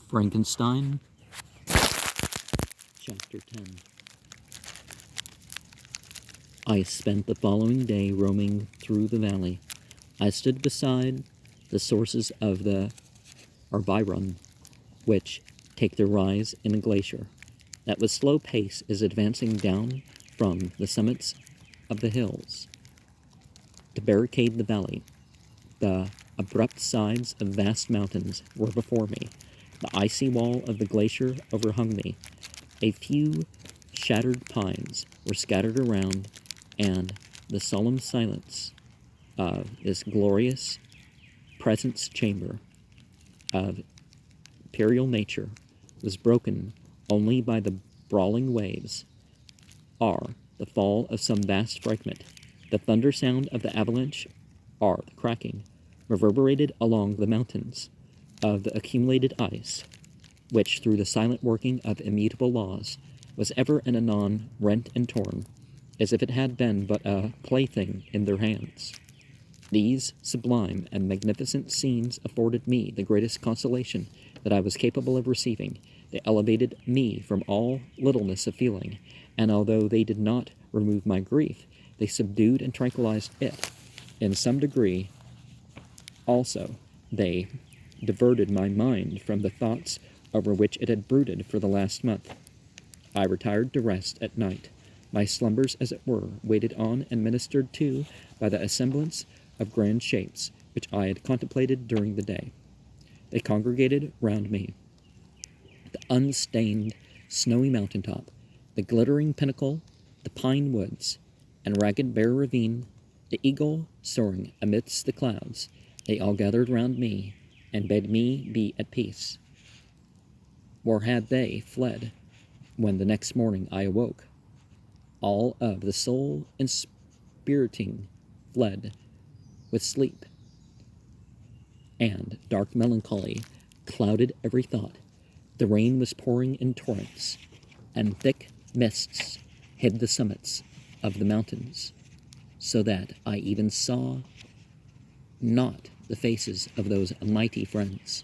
Frankenstein, Chapter 10. I spent the following day roaming through the valley. I stood beside the sources of the Arveyron, which take their rise in a glacier that with slow pace is advancing down from the summits of the hills to barricade the valley. The abrupt sides of vast mountains were before me. The icy wall of the glacier overhung me. A few shattered pines were scattered around, and the solemn silence of this glorious presence chamber of imperial nature was broken only by the brawling waves, or the fall of some vast fragment. The thunder sound of the avalanche, or the cracking, reverberated along the mountains of the accumulated ice, which, through the silent working of immutable laws, was ever and anon rent and torn, as if it had been but a plaything in their hands. These sublime and magnificent scenes afforded me the greatest consolation that I was capable of receiving. They elevated me from all littleness of feeling, and although they did not remove my grief, they subdued and tranquilized it. In some degree, also, they diverted my mind from the thoughts over which it had brooded for the last month. I retired to rest at night. My slumbers, as it were, waited on and ministered to by the assemblance of grand shapes which I had contemplated during the day. They congregated round me. The unstained, snowy mountaintop, the glittering pinnacle, the pine woods, and ragged bare ravine, the eagle soaring amidst the clouds, they all gathered round me and bade me be at peace. Or had they fled when the next morning I awoke? All of the soul inspiriting fled with sleep, and dark melancholy clouded every thought. The rain was pouring in torrents, and thick mists hid the summits of the mountains, so that I even saw not the faces of those mighty friends.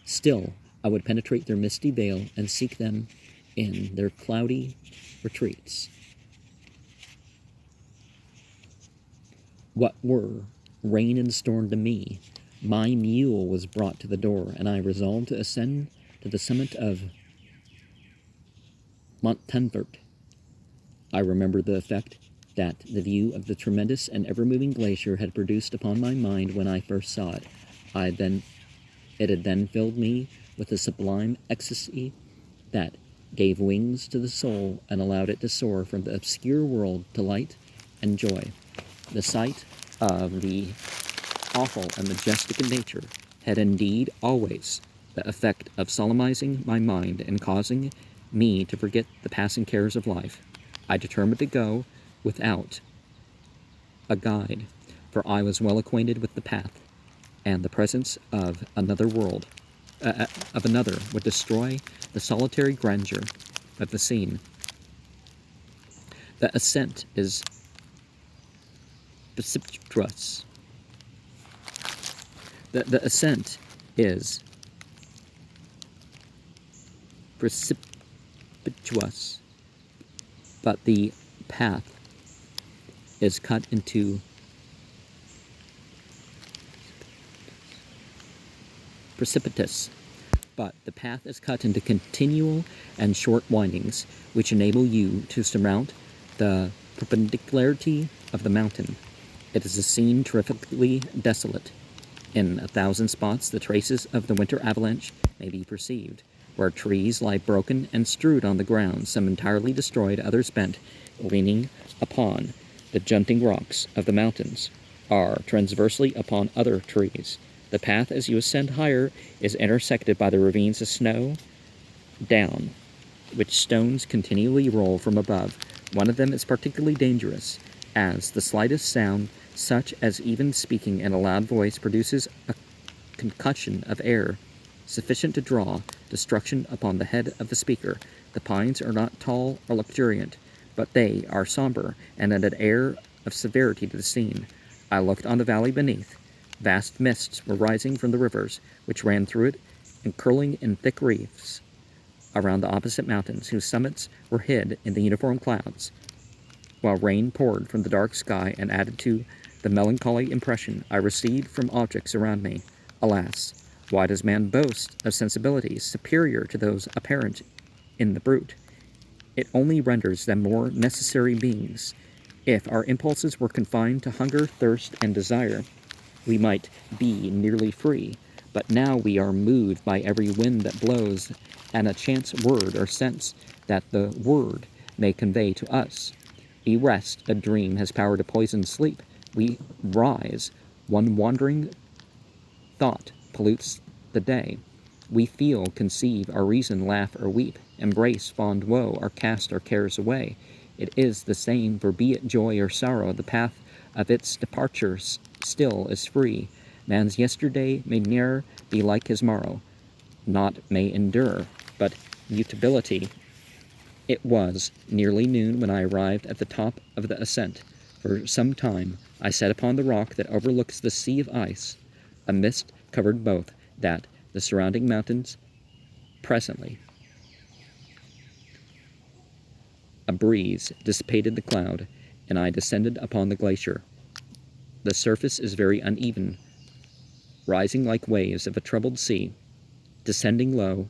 Still, I would penetrate their misty veil and seek them in their cloudy retreats. What were rain and storm to me? My mule was brought to the door, and I resolved to ascend to the summit of Montenvert. I remembered the effect that the view of the tremendous and ever-moving glacier had produced upon my mind when I first saw it. It had then filled me with a sublime ecstasy that gave wings to the soul and allowed it to soar from the obscure world to light and joy. The sight of the awful and majestic in nature had indeed always the effect of solemnizing my mind and causing me to forget the passing cares of life. I determined to go without a guide, for I was well acquainted with the path, and the presence of another would destroy the solitary grandeur of the scene. The ascent is precipitous. The ascent is precipitous, but the path is cut into continual and short windings, which enable you to surmount the perpendicularity of the mountain. It is a scene terrifically desolate. In 1,000 spots, the traces of the winter avalanche may be perceived, where trees lie broken and strewed on the ground, some entirely destroyed, others bent, leaning upon the jutting rocks of the mountains, or transversely upon other trees. The path, as you ascend higher, is intersected by the ravines of snow down, which stones continually roll from above. One of them is particularly dangerous, as the slightest sound, such as even speaking in a loud voice, produces a concussion of air sufficient to draw destruction upon the head of the speaker. The pines are not tall or luxuriant, but they are somber and add an air of severity to the scene. I looked on the valley beneath. Vast mists were rising from the rivers which ran through it, and curling in thick wreaths around the opposite mountains, whose summits were hid in the uniform clouds, while rain poured from the dark sky and added to the melancholy impression I received from objects around me. Alas, why does man boast of sensibilities superior to those apparent in the brute? It only renders them more necessary beings. If our impulses were confined to hunger, thirst, and desire, we might be nearly free, but now we are moved by every wind that blows, and a chance word or sense that the word may convey to us. A rest, a dream, has power to poison sleep. We rise. One wandering thought pollutes the day. We feel, conceive, our reason, laugh or weep, embrace fond woe, or cast our cares away. It is the same, for be it joy or sorrow, the path of its departure still is free. Man's yesterday may ne'er be like his morrow, naught may endure, but mutability. It was nearly noon when I arrived at the top of the ascent. For some time I sat upon the rock that overlooks the sea of ice. A mist covered both that the surrounding mountains. Presently, a breeze dissipated the cloud, and I descended upon the glacier. The surface is very uneven, rising like waves of a troubled sea, descending low,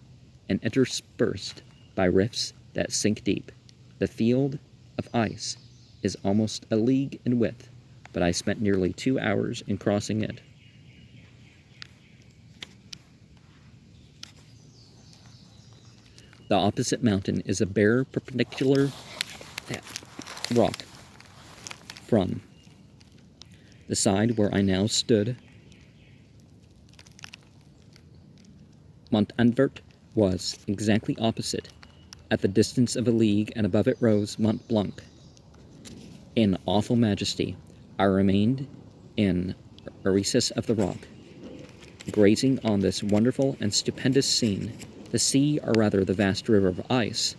and interspersed by rifts that sink deep. The field of ice is almost a league in width, but I spent nearly 2 hours in crossing it. The opposite mountain is a bare, perpendicular rock. From the side where I now stood, Mont Anvert was exactly opposite, at the distance of a league, and above it rose Mont Blanc. In awful majesty, I remained in a recess of the rock, gazing on this wonderful and stupendous scene. The sea, or rather the vast river of ice,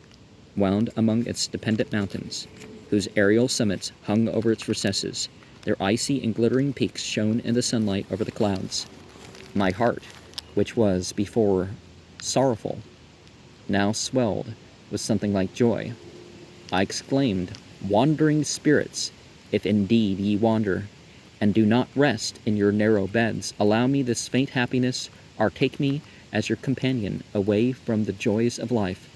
wound among its dependent mountains, whose aerial summits hung over its recesses. Their icy and glittering peaks shone in the sunlight over the clouds. My heart, which was before sorrowful, now swelled with something like joy. I exclaimed, "Wandering spirits, if indeed ye wander, and do not rest in your narrow beds, allow me this faint happiness, or take me as your companion away from the joys of life."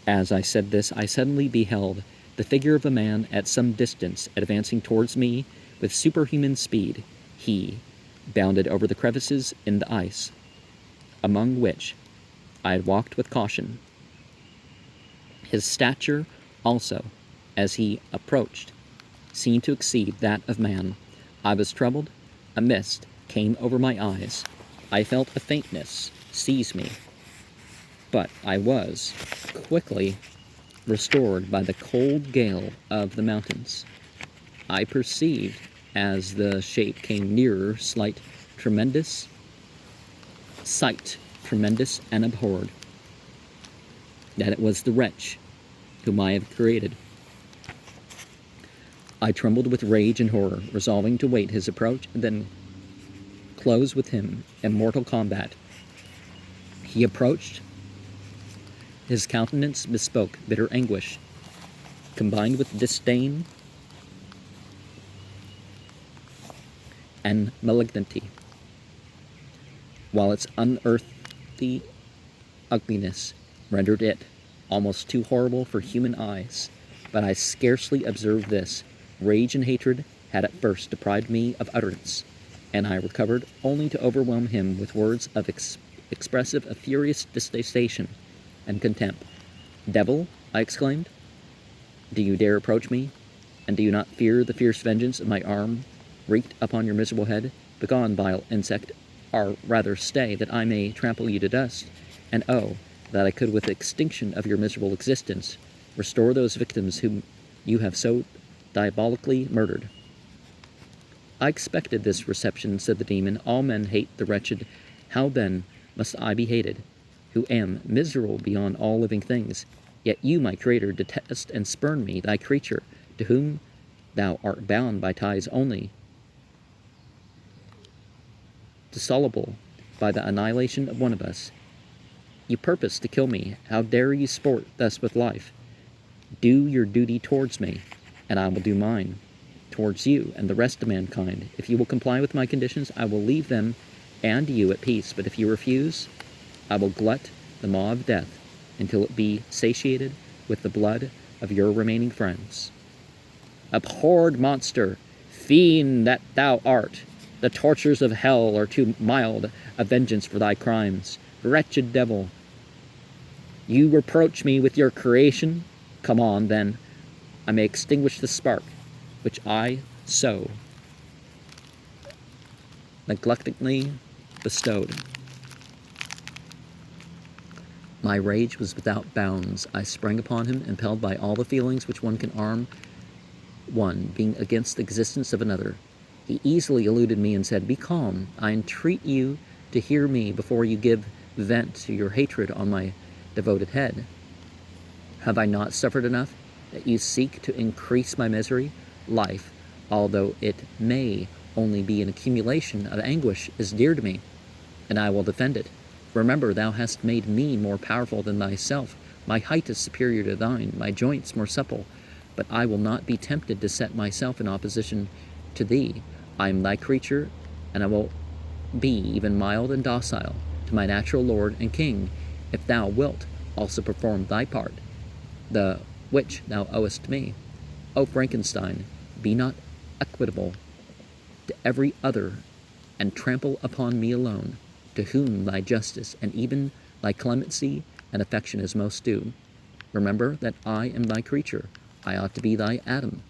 As I said this, I suddenly beheld the figure of a man at some distance advancing towards me with superhuman speed. He bounded over the crevices in the ice, among which I had walked with caution. His stature also, as he approached, seemed to exceed that of man. I was troubled. A mist came over my eyes. I felt a faintness seize me, but I was quickly restored by the cold gale of the mountains. I perceived, as the shape came nearer, tremendous and abhorred, that it was the wretch whom I had created. I trembled with rage and horror, resolving to wait his approach and then close with him in mortal combat. He approached. His countenance bespoke bitter anguish, combined with disdain and malignity, while its unearthly ugliness rendered it almost too horrible for human eyes. But I scarcely observed this. Rage and hatred had at first deprived me of utterance, and I recovered only to overwhelm him with words of expressive of furious detestation and contempt. "Devil," I exclaimed, "do you dare approach me? And do you not fear the fierce vengeance of my arm wreaked upon your miserable head? Begone, vile insect, or rather stay, that I may trample you to dust. And oh, that I could, with the extinction of your miserable existence, restore those victims whom you have so diabolically murdered." "I expected this reception," said the demon. "All men hate the wretched. How then must I be hated, who am miserable beyond all living things? Yet you, my Creator, detest and spurn me, thy creature, to whom thou art bound by ties only dissoluble by the annihilation of one of us. You purpose to kill me. How dare you sport thus with life? Do your duty towards me, and I will do mine towards you and the rest of mankind. If you will comply with my conditions, I will leave them and you at peace. But if you refuse, I will glut the maw of death until it be satiated with the blood of your remaining friends. Abhorred monster, fiend that thou art, the tortures of hell are too mild a vengeance for thy crimes. Wretched devil, you reproach me with your creation? Come on, then, I may extinguish the spark which I so neglectingly bestowed. My rage was without bounds. I sprang upon him, impelled by all the feelings which one can arm one, being against the existence of another. He easily eluded me and said, "Be calm. I entreat you to hear me before you give vent to your hatred on my devoted head. Have I not suffered enough that you seek to increase my misery? Life, although it may only be an accumulation of anguish, is dear to me, and I will defend it. Remember, thou hast made me more powerful than thyself. My height is superior to thine, my joints more supple. But I will not be tempted to set myself in opposition to thee. I am thy creature, and I will be even mild and docile to my natural lord and king, if thou wilt also perform thy part, the which thou owest me. O Frankenstein, be not equitable to every other, and trample upon me alone, to whom thy justice and even thy clemency and affection is most due. Remember that I am thy creature. I ought to be thy Adam,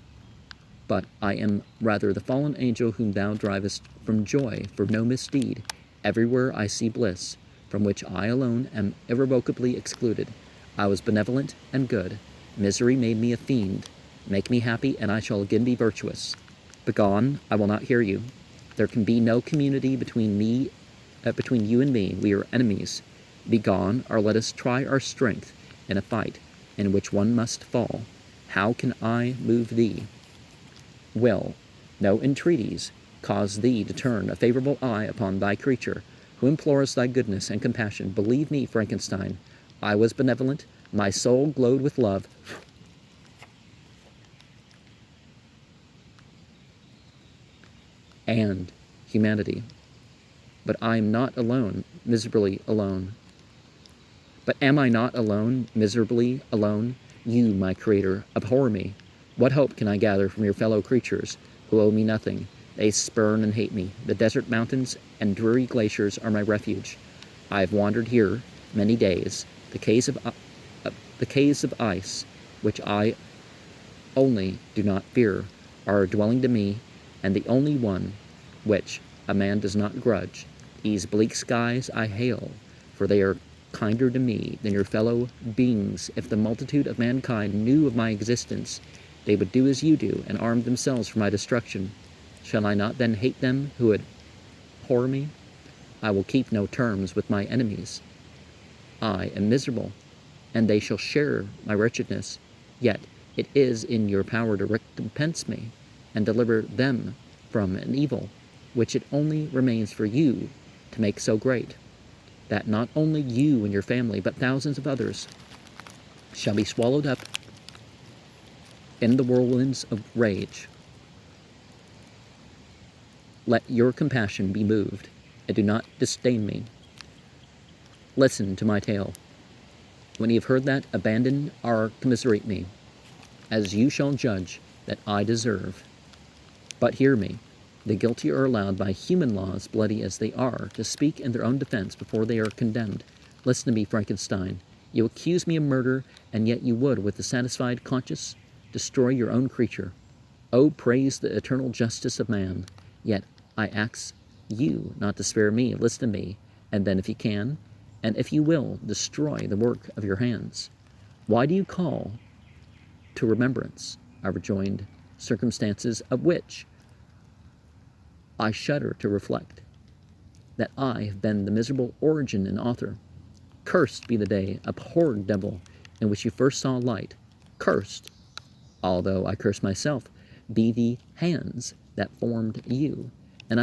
but I am rather the fallen angel whom thou drivest from joy for no misdeed. Everywhere I see bliss, from which I alone am irrevocably excluded. I was benevolent and good. Misery made me a fiend. Make me happy, and I shall again be virtuous. Begone, I will not hear you. There can be no community between you and me. We are enemies. Begone, or let us try our strength in a fight in which one must fall. How can I move thee? Will no entreaties cause thee to turn a favorable eye upon thy creature, who implores thy goodness and compassion? Believe me, Frankenstein, I was benevolent, my soul glowed with love. And humanity. But I am not alone, miserably alone. But am I not alone, miserably alone? You, my creator, abhor me. What hope can I gather from your fellow creatures, who owe me nothing? They spurn and hate me. The desert mountains and dreary glaciers are my refuge. I have wandered here many days. The caves of ice, which I only do not fear, are a dwelling to me, and the only one which a man does not grudge. These bleak skies I hail, for they are kinder to me than your fellow beings. If the multitude of mankind knew of my existence, they would do as you do, and arm themselves for my destruction. Shall I not then hate them who would abhor me? I will keep no terms with my enemies. I am miserable, and they shall share my wretchedness. Yet it is in your power to recompense me, and deliver them from an evil, which it only remains for you to make so great, that not only you and your family, but thousands of others shall be swallowed up in the whirlwinds of rage. Let your compassion be moved, and do not disdain me. Listen to my tale. When you have heard that, abandon or commiserate me, as you shall judge that I deserve. But hear me. The guilty are allowed by human laws, bloody as they are, to speak in their own defense before they are condemned. Listen to me, Frankenstein. You accuse me of murder, and yet you would, with a satisfied conscience, destroy your own creature. Oh, praise the eternal justice of man. Yet I ask you not to spare me. Listen to me, and then if you can, and if you will, destroy the work of your hands. Why do you call to remembrance, I rejoined, circumstances of which I shudder to reflect, that I have been the miserable origin and author? Cursed be the day, abhorred devil, in which you first saw light. Cursed, although I curse myself, be the hands that formed you, and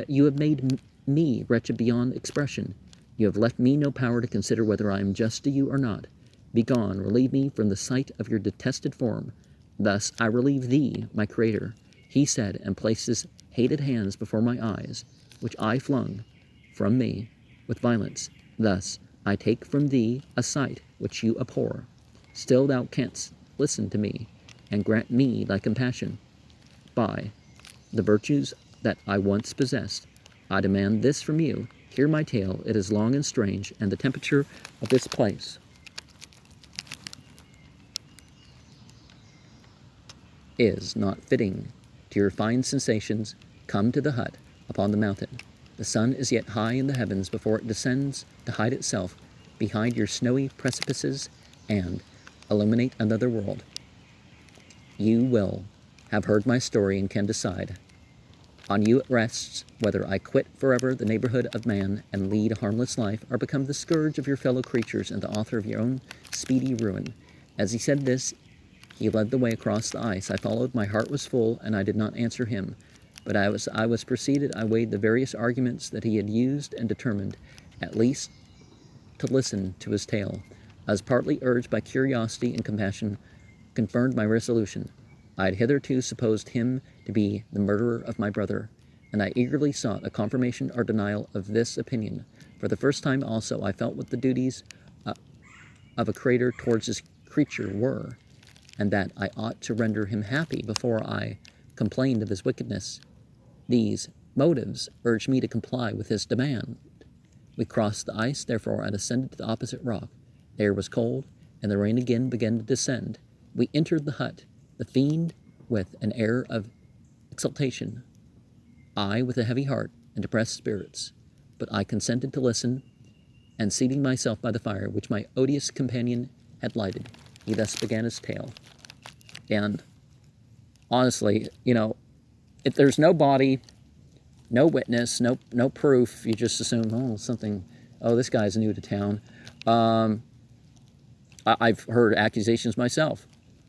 you have made me wretched beyond expression. You have left me no power to consider whether I am just to you or not. Begone, relieve me from the sight of your detested form. Thus I relieve thee, my Creator, he said, and placed his hated hands before my eyes, which I flung from me with violence. Thus I take from thee a sight which you abhor. Still thou canst listen to me, and grant me thy compassion. By the virtues that I once possessed, I demand this from you. Hear my tale, it is long and strange, and the temperature of this place is not fitting to your fine sensations. Come to the hut upon the mountain. The sun is yet high in the heavens before it descends to hide itself behind your snowy precipices and illuminate another world. You will have heard my story and can decide. On you it rests whether I quit forever the neighborhood of man and lead a harmless life, or become the scourge of your fellow creatures and the author of your own speedy ruin. As he said this, he led the way across the ice. I followed. My heart was full, and I did not answer him. But I was proceeded. I weighed the various arguments that he had used, and determined, at least, to listen to his tale. I was partly urged by curiosity, and compassion confirmed my resolution. I had hitherto supposed him to be the murderer of my brother, and I eagerly sought a confirmation or denial of this opinion. For the first time also I felt what the duties of a creator towards his creature were, and that I ought to render him happy before I complained of his wickedness. These motives urged me to comply with his demand. We crossed the ice, therefore, and ascended to the opposite rock. The air was cold, and the rain again began to descend. We entered the hut, the fiend with an air of exultation, I with a heavy heart and depressed spirits. But I consented to listen, and seating myself by the fire which my odious companion had lighted, he thus began his tale. And honestly, if there's no body, no witness, no proof, you just assume, this guy's new to town. I've heard accusations myself.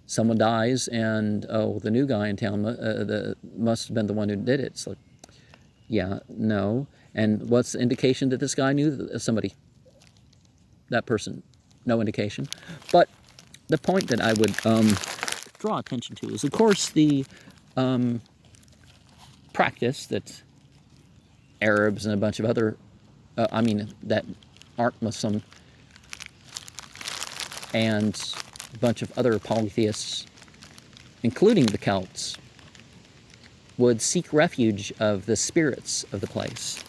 Someone dies, and the new guy in town must have been the one who did it. It's like, yeah, no. And what's the indication that this guy knew somebody? That person, no indication. But the point that I would draw attention to is, of course, the practice that Arabs and a bunch of other, that aren't Muslim, and a bunch of other polytheists, including the Celts, would seek refuge of the spirits of the place.